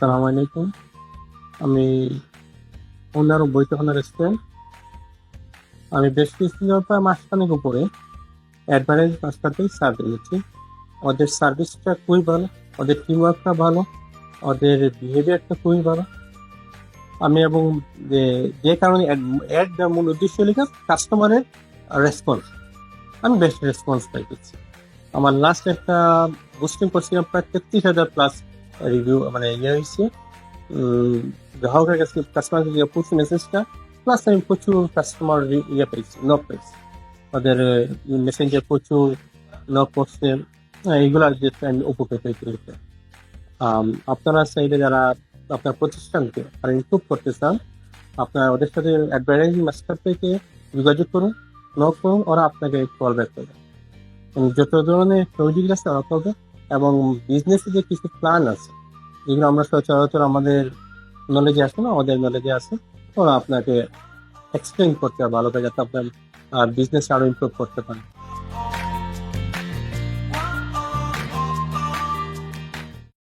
সালাম আলাইকুম। আমি ওনার বৈঠকখানা রেস্টুরেন্ট। আমি বেশ কিছুদিন প্রায় মাসখানেক উপরে অ্যাডভার্টাইজ মাস্টারতেই সার্ভিস দিচ্ছি। ওদের সার্ভিসটা খুবই ভালো, ওদের টিম ওয়ার্কটা ভালো, ওদের বিহেভিয়ারটা খুবই ভালো। আমি এবং যে যে কারণে অ্যাড দেওয়ার মূল উদ্দেশ্য লেখা কাস্টমারের রেসপন্স। আমি বেস্ট রেসপন্স পাইতেছি। আমার লাস্ট একটা বুস্টিং করছিলাম প্রায় 33,000+ রিভিউ, মানে হয়েছে। গ্রাহকের কাছে কাস্টমার প্রচুর মেসেজটা, প্লাস আমি প্রচুর কাস্টমার পেয়েছি, নক পেয়েছি। তাদের মেসেঞ্জার প্রচুর নক করছে। এইগুলা যে আমি উপকৃত হয়েছি। আপনারা চাইলে যারা আপনার প্রতিষ্ঠানকে আর ইমপ্রুভ করতে চান, আপনার ওদের সাথে অ্যাডভার্টাইজিং মাস্টার থেকে যোগাযোগ করুন, নক করুন, ওরা আপনাকে কল ব্যাক করবে। যত ধরনের প্রয়োজন আছে ওরা করবে। এবং বিজনেসে যে কিছু প্ল্যান আছে যেগুলো আমরা সচরাচর আমাদের নলেজে আসে না, ওদের নলেজে আছে, ওরা আপনাকে এক্সপ্লেন করতে হবে ভালো করে, যাতে আপনার বিজনেস আরো ইমপ্রুভ করতে পারেন।